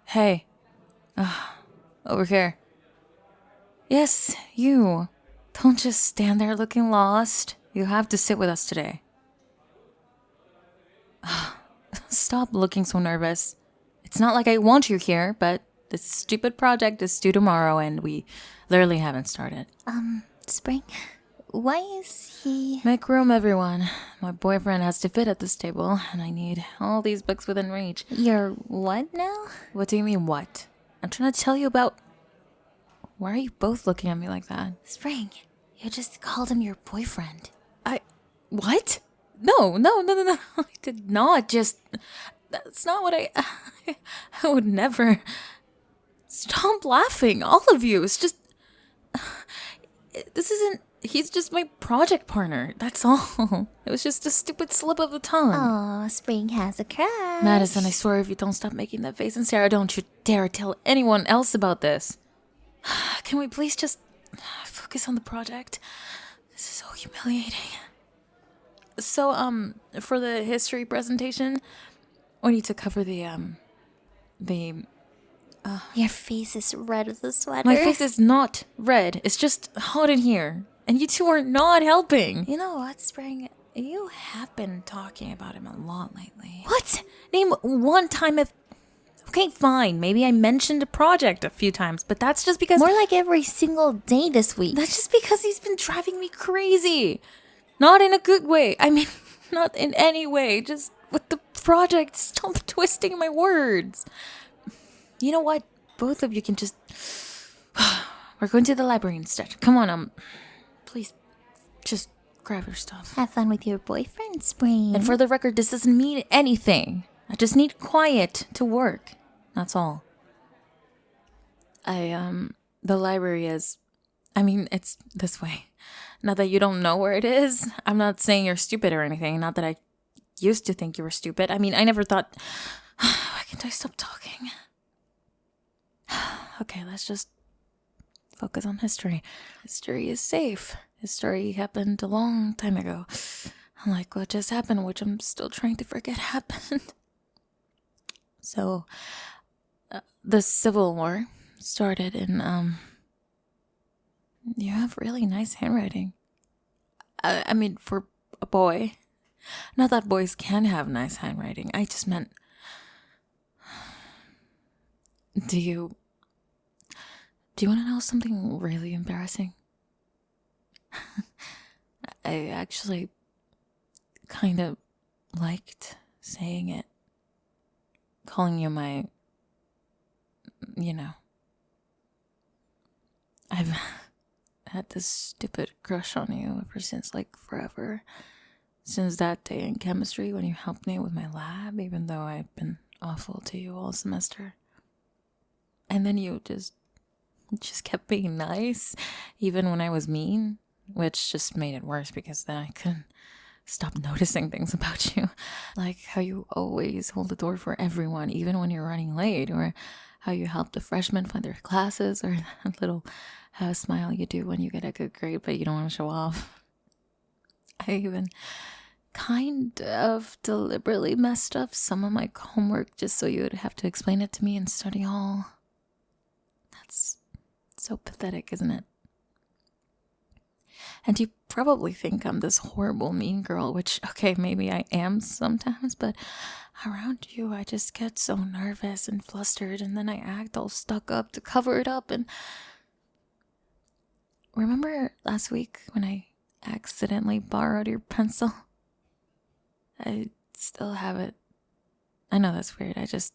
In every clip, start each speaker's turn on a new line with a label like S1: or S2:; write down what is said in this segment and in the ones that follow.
S1: Hey. Over here. Yes, you. Don't just stand there looking lost. You have to sit with us today. Stop looking so nervous. It's not like I want you here, but this stupid project is due tomorrow and we literally haven't started.
S2: Spring, why is he...
S1: Make room, everyone. My boyfriend has to fit at this table, and I need all these books within reach.
S2: You're what now?
S1: What do you mean, what? I'm trying to tell you about... Why are you both looking at me like that?
S2: Spring, you just called him your boyfriend.
S1: What? No. I did not just... That's not what I... I would never... Stop laughing, all of you. It's just... This isn't... He's just my project partner. That's all. It was just a stupid slip of the tongue.
S2: Aw, Spring has a crush.
S1: Madison, I swear if you don't stop making that face, and Sarah, don't you dare tell anyone else about this. Can we please just focus on the project? This is so humiliating. So, for the history presentation, we need to cover the
S2: Your face is red with the sweater.
S1: My face is not red. It's just hot in here. And you two are not helping.
S2: You know what, Spring? You have been talking about him a lot lately.
S1: What? Name one time if... Okay, fine. Maybe I mentioned a project a few times, but that's just because...
S2: More like every single day this week.
S1: That's just because he's been driving me crazy. Not in a good way. I mean, not in any way. Just with the project. Stop twisting my words. You know what? Both of you can just... We're going to the library instead. Come on, please, just grab your stuff.
S2: Have fun with your boyfriend, Spring.
S1: And for the record, this doesn't mean anything. I just need quiet to work. That's all. The library is... I mean, it's this way. Not that you don't know where it is. I'm not saying you're stupid or anything. Not that I used to think you were stupid. I mean, I never thought... Why can't I stop talking? Okay, let's just focus on history. History is safe. History happened a long time ago. Unlike what just happened, which I'm still trying to forget happened. So, the Civil War started in, You have really nice handwriting. I mean, for a boy. Not that boys can have nice handwriting. I just meant... Do you want to know something really embarrassing? I actually kind of liked saying it. Calling you my... I've had this stupid crush on you ever since, like, forever. Since that day in chemistry when you helped me with my lab, even though I've been awful to you all semester. And then you just kept being nice, even when I was mean, which just made it worse because then I couldn't stop noticing things about you. Like how you always hold the door for everyone, even when you're running late, or how you help the freshmen find their classes, or that little smile you do when you get a good grade but you don't want to show off. I even kind of deliberately messed up some of my homework just so you would have to explain it to me in study hall. That's so pathetic, isn't it? And you probably think I'm this horrible mean girl, which, okay, maybe I am sometimes, but around you I just get so nervous and flustered, and then I act all stuck up to cover it up. And remember last week when I accidentally borrowed your pencil? I still have it. I know that's weird. I just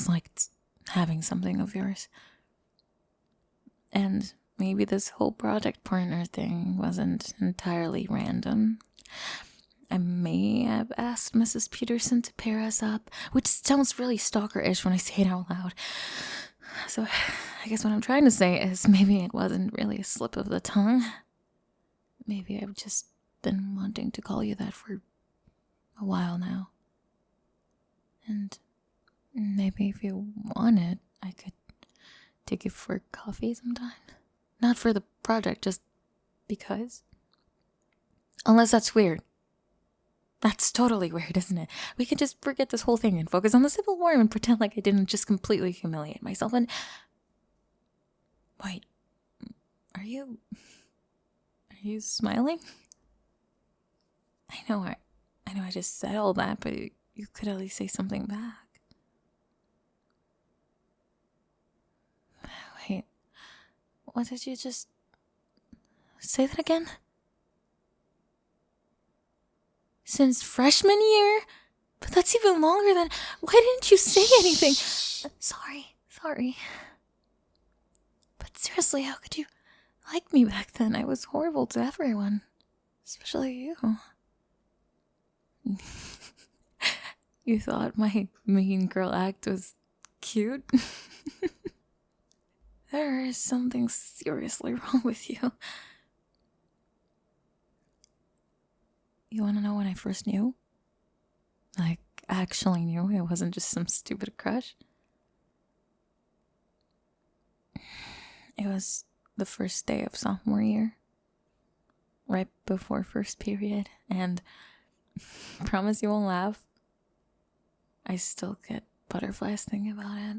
S1: liked having something of yours. And maybe this whole project partner thing wasn't entirely random. I may have asked Mrs. Peterson to pair us up, which sounds really stalker-ish when I say it out loud. So I guess what I'm trying to say is maybe it wasn't really a slip of the tongue. Maybe I've just been wanting to call you that for a while now. And maybe if you want it, I could take you for coffee sometime. Not for the project, just because. Unless that's weird. That's totally weird, isn't it? We could just forget this whole thing and focus on the Civil War and pretend like I didn't just completely humiliate myself and... Wait, are you smiling? I know I just said all that, but you could at least say something back. Wait, what did you just... Say that again? Since freshman year? But that's even longer than... Why didn't you say anything? Sorry. But seriously, how could you like me back then? I was horrible to everyone. Especially you. You thought my mean girl act was cute? There is something seriously wrong with you. You wanna know when I first knew? Like, actually knew it wasn't just some stupid crush? It was the first day of sophomore year. Right before first period. And promise you won't laugh. I still get butterflies thinking about it.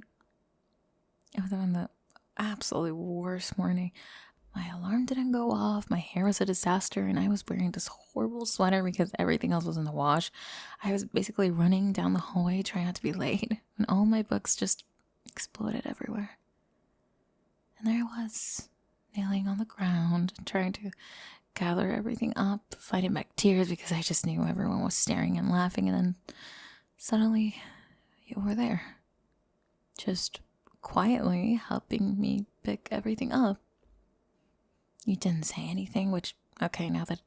S1: It was on the absolutely worst morning. My alarm didn't go off, my hair was a disaster, and I was wearing this horrible sweater because everything else was in the wash. I was basically running down the hallway trying not to be late, and all my books just exploded everywhere. And there I was, kneeling on the ground, trying to gather everything up, fighting back tears because I just knew everyone was staring and laughing, and then suddenly you were there. Just quietly helping me pick everything up. You didn't say anything, which, okay, now that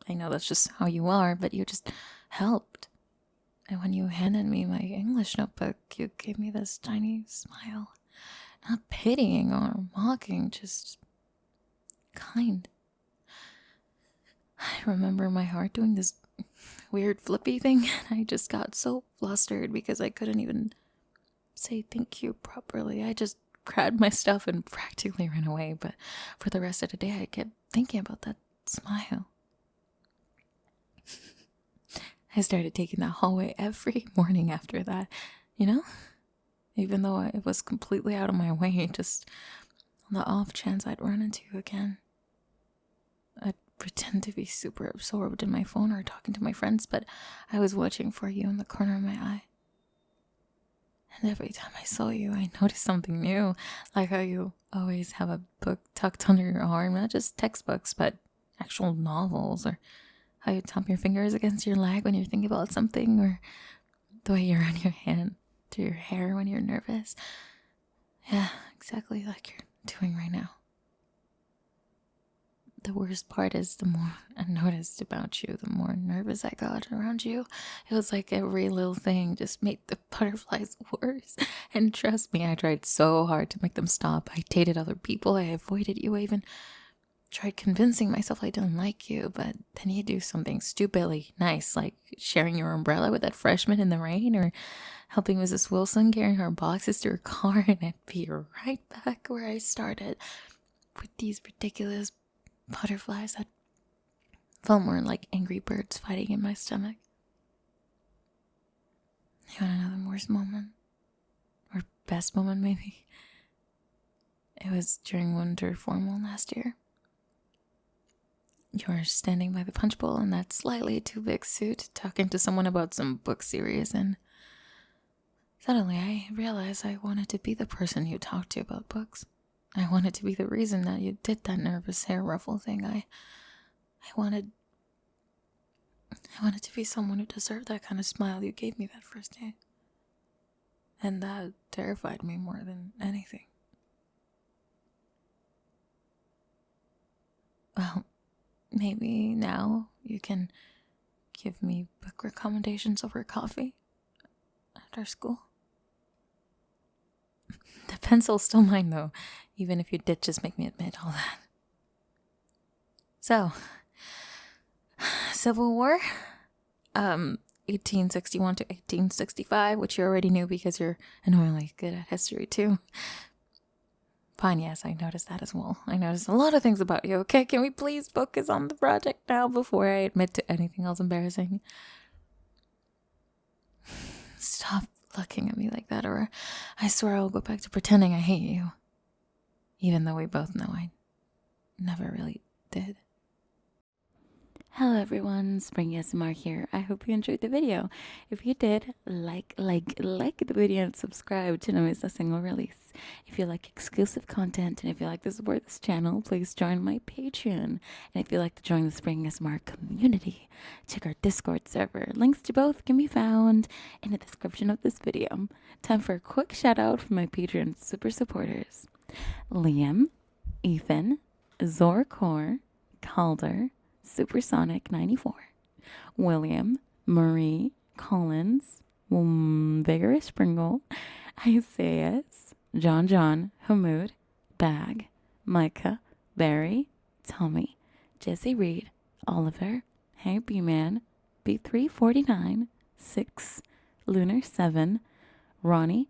S1: I know that's just how you are, but you just helped. And when you handed me my English notebook, you gave me this tiny smile. Not pitying or mocking, just kind. I remember my heart doing this weird flippy thing, and I just got so flustered because I couldn't even say thank you properly. I just grabbed my stuff and practically ran away, but for the rest of the day I kept thinking about that smile. I started taking that hallway every morning after that, you know? Even though it was completely out of my way, just on the off chance I'd run into you again. I'd pretend to be super absorbed in my phone or talking to my friends, but I was watching for you in the corner of my eye. And every time I saw you, I noticed something new, like how you always have a book tucked under your arm, not just textbooks, but actual novels, or how you tap your fingers against your leg when you're thinking about something, or the way you run your hand through your hair when you're nervous. Yeah, exactly like you're doing right now. The worst part is the more I noticed about you, the more nervous I got around you. It was like every little thing just made the butterflies worse. And trust me, I tried so hard to make them stop. I dated other people, I avoided you, I even tried convincing myself I didn't like you, but then you do something stupidly nice, like sharing your umbrella with that freshman in the rain, or helping Mrs. Wilson carry her boxes to her car, and I'd be right back where I started with these ridiculous butterflies that felt more like angry birds fighting in my stomach. You want another worst moment? Or best moment, maybe? It was during winter formal last year. You were standing by the punch bowl in that slightly too big suit, talking to someone about some book series, and suddenly I realized I wanted to be the person you talked to about books. I wanted to be the reason that you did that nervous hair ruffle thing. I wanted to be someone who deserved that kind of smile you gave me that first day. And that terrified me more than anything. Well, maybe now you can give me book recommendations over coffee after school. The pencil's still mine, though, even if you did just make me admit all that. So, Civil War, 1861 to 1865, which you already knew because you're annoyingly good at history, too. Fine, yes, I noticed that as well. I noticed a lot of things about you, okay? Can we please focus on the project now before I admit to anything else embarrassing? Stop looking at me like that, or I swear I'll go back to pretending I hate you. Even though we both know I never really did.
S2: Hello everyone, Spring ASMR here. I hope you enjoyed the video. If you did, like the video and subscribe to not miss a single release. If you like exclusive content and if you like to support this channel, please join my Patreon. And if you'd like to join the Spring ASMR community, check our Discord server. Links to both can be found in the description of this video. Time for a quick shout out from my Patreon super supporters. Liam, Ethan, Zorkor, Calder, Supersonic 94, William, Marie, Collins, Vigorous Springle, Isaias, John, Hamoud, Bag, Micah, Barry, Tommy, Jesse Reed, Oliver, Hey B-Man, B349, 6, Lunar 7, Ronnie,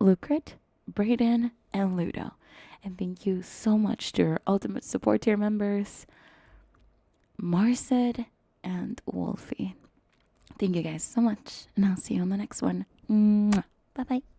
S2: Lucret, Brayden, and Ludo. And thank you so much to our ultimate support tier members, Marcid and Wolfie. Thank you guys so much, and I'll see you on the next one. Bye bye.